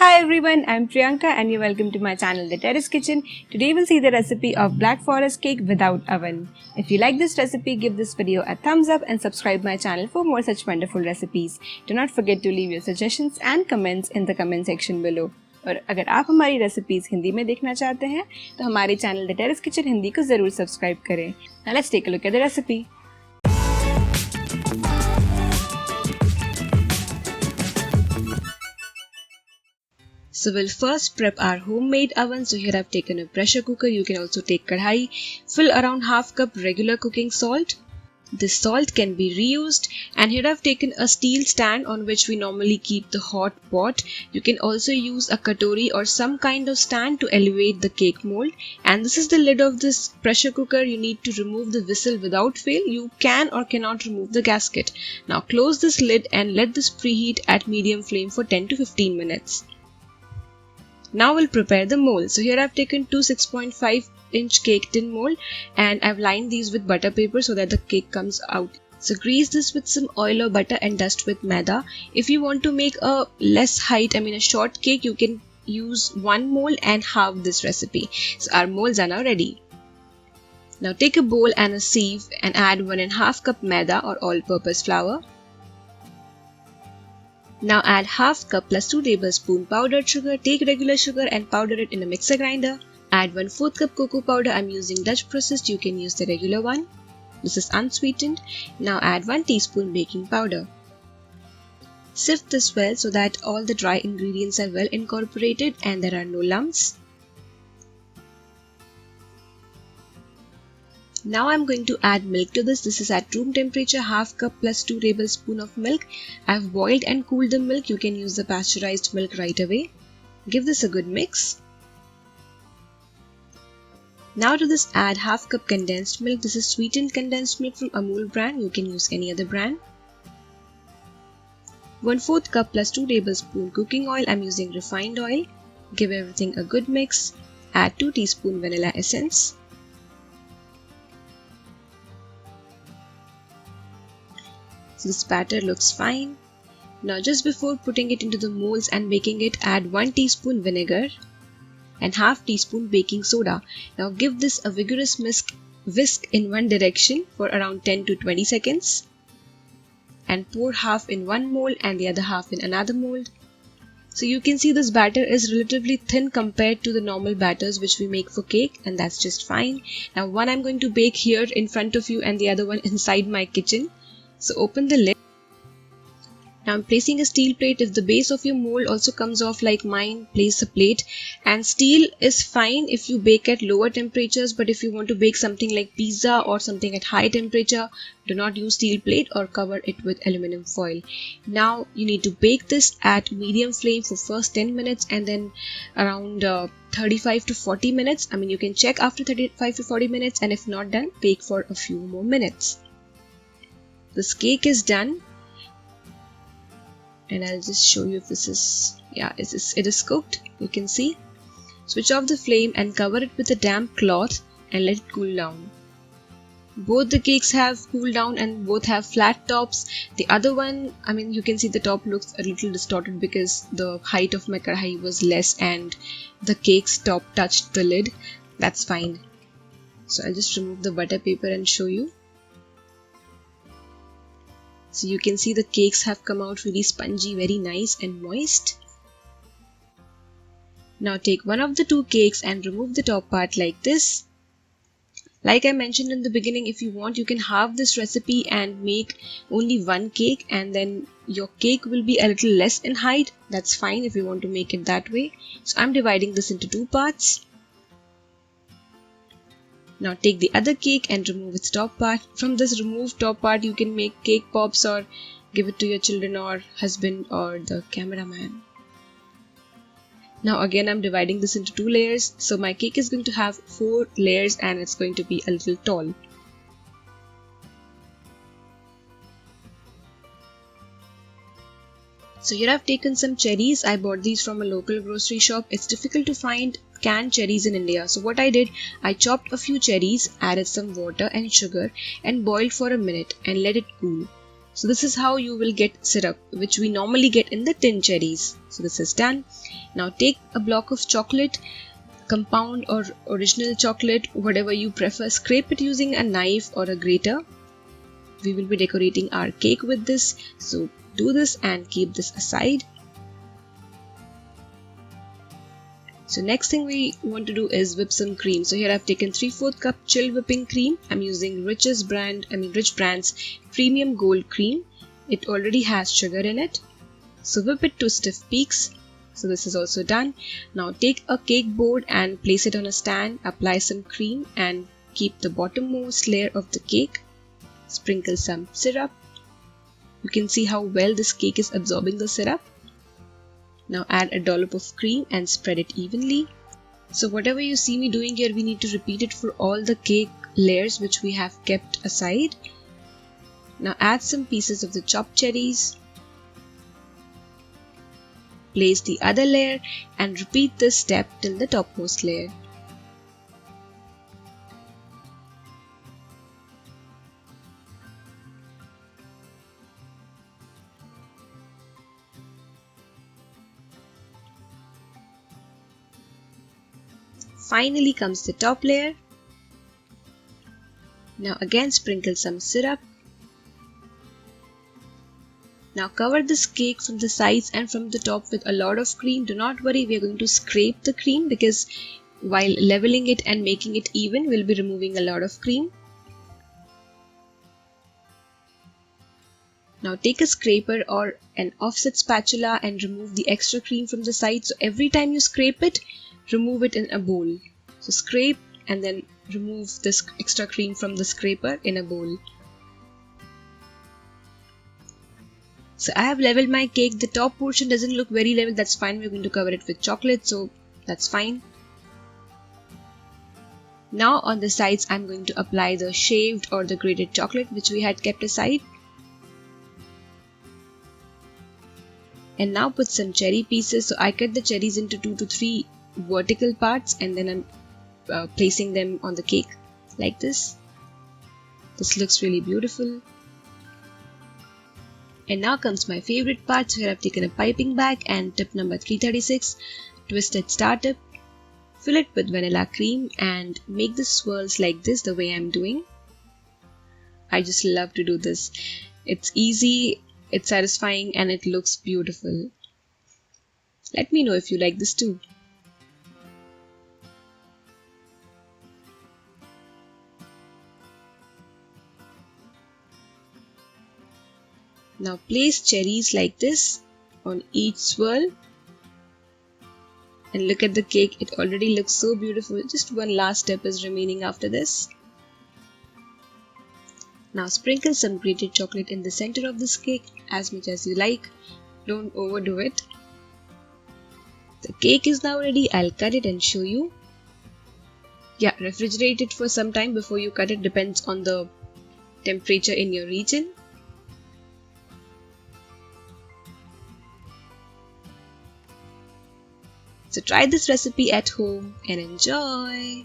Hi everyone, I'm Priyanka and you're welcome to my channel The Terrace Kitchen. Today we'll see the recipe of Black Forest cake without oven. If you like this recipe, give this video a thumbs up and subscribe my channel for more such wonderful recipes. Do not forget to leave your suggestions and comments in the comment section below. और अगर आप हमारी recipes Hindi में देखना चाहते हैं तो हमारे channel the terrace kitchen Hindi को जरूर सब्सक्राइब करें. Now let's take a look at the recipe. So we'll first prep our homemade oven. So here I've taken a pressure cooker. You can also take kadhai. Fill around half cup regular cooking salt. This salt can be reused. And here I've taken a steel stand on which we normally keep the hot pot. You can also use a katori or some kind of stand to elevate the cake mold. And this is the lid of this pressure cooker. You need to remove the whistle without fail. You can or cannot remove the gasket. Now close this lid and let this preheat at medium flame for 10 to 15 minutes. Now we'll prepare the mold. So here I've taken two 6.5-inch cake tin mold and I've lined these with butter paper so that the cake comes out. So grease this with some oil or butter and dust with maida. If you want to make a less height, a short cake, you can use one mold and halve this recipe. So our molds are now ready. Now take a bowl and a sieve and add 1.5 cup maida or all-purpose flour. Now add half cup plus 2 tablespoon powdered sugar. Take regular sugar and powder it in a mixer grinder. Add 1/4 cup cocoa powder. I'm using Dutch processed. You can use the regular one. This is unsweetened. Now add 1 teaspoon baking powder. Sift this well so that all the dry ingredients are well incorporated and there are no lumps. Now I'm going to add milk to this. This is at room temperature, half cup plus 2 tablespoons of milk. I've boiled and cooled the milk. You can use the pasteurized milk right away. Give this a good mix. Now to this add half cup condensed milk. This is sweetened condensed milk from Amul brand. You can use any other brand. 1/4 cup plus 2 tablespoons cooking oil. I'm using refined oil. Give everything a good mix. Add 2 teaspoons vanilla essence. So this batter looks fine. Now just before putting it into the molds and baking it, add 1 teaspoon vinegar and half teaspoon baking soda. Now give this a vigorous whisk in one direction for around 10 to 20 seconds and pour half in one mold and the other half in another mold. So you can see this batter is relatively thin compared to the normal batters which we make for cake, and that's just fine. Now one I'm going to bake here in front of you and the other one inside my kitchen. So open the lid. Now I'm placing a steel plate. If the base of your mold also comes off like mine, place a plate. And steel is fine if you bake at lower temperatures, but if you want to bake something like pizza or something at high temperature, do not use steel plate or cover it with aluminum foil. Now you need to bake this at medium flame for first 10 minutes and then around 35 to 40 minutes. You can check after 35 to 40 minutes, and if not done, bake for a few more minutes. This cake is done, and I'll just show you if this is, it is cooked. You can see. Switch off the flame and cover it with a damp cloth and let it cool down. Both the cakes have cooled down and both have flat tops. The other one, you can see the top looks a little distorted because the height of my kadhai was less and the cake's top touched the lid. That's fine. So I'll just remove the butter paper and show you. So you can see the cakes have come out really spongy, very nice and moist. Now take one of the two cakes and remove the top part like this. Like I mentioned in the beginning, if you want, you can halve this recipe and make only one cake, and then your cake will be a little less in height. That's fine if you want to make it that way. So I'm dividing this into two parts. Now take the other cake and remove its top part. From this removed top part, you can make cake pops or give it to your children or husband or the cameraman. Now again, I'm dividing this into 2 layers. So my cake is going to have 4 layers and it's going to be a little tall. So here I've taken some cherries. I bought these from a local grocery shop. It's difficult to find canned cherries in India. So what I did, I chopped a few cherries, added some water and sugar and boiled for a minute and let it cool. So this is how you will get syrup, which we normally get in the tin cherries. So this is done. Now take a block of chocolate, compound or original chocolate, whatever you prefer, scrape it using a knife or a grater. We will be decorating our cake with this, so do this and keep this aside. So next thing we want to do is whip some cream. So here I've taken 3/4 cup chilled whipping cream. I'm using Rich brand's premium gold cream. It already has sugar in it. So whip it to stiff peaks. So this is also done. Now take a cake board and place it on a stand. Apply some cream and keep the bottommost layer of the cake. Sprinkle some syrup. You can see how well this cake is absorbing the syrup. Now add a dollop of cream and spread it evenly. So whatever you see me doing here, we need to repeat it for all the cake layers which we have kept aside. Now add some pieces of the chopped cherries. Place the other layer and repeat this step till the topmost layer. Finally comes the top layer. Now again sprinkle some syrup. Now cover this cake from the sides and from the top with a lot of cream. Do not worry, we are going to scrape the cream because while leveling it and making it even, we'll be removing a lot of cream. Now take a scraper or an offset spatula and remove the extra cream from the side. So every time you scrape it, remove it in a bowl. So scrape and then remove this extra cream from the scraper in a bowl. So I have leveled my cake. The top portion doesn't look very level. That's fine. We're going to cover it with chocolate, so that's fine. Now on the sides, I'm going to apply the shaved or the grated chocolate which we had kept aside. And now put some cherry pieces. So I cut the cherries into 2 to 3 vertical parts and then I'm placing them on the cake like this. This looks really beautiful. And now comes my favorite part. So here I've taken a piping bag and tip number 336, twisted star tip, fill it with vanilla cream and make the swirls like this, the way I'm doing. I just love to do this. It's easy, it's satisfying and it looks beautiful. Let me know if you like this too. Now place cherries like this on each swirl. And look at the cake, it already looks so beautiful. Just one last step is remaining after this. Now sprinkle some grated chocolate in the center of this cake as much as you like. Don't overdo it. The cake is now ready. I'll cut it and show you. Yeah, refrigerate it for some time before you cut it. Depends on the temperature in your region. So try this recipe at home and enjoy!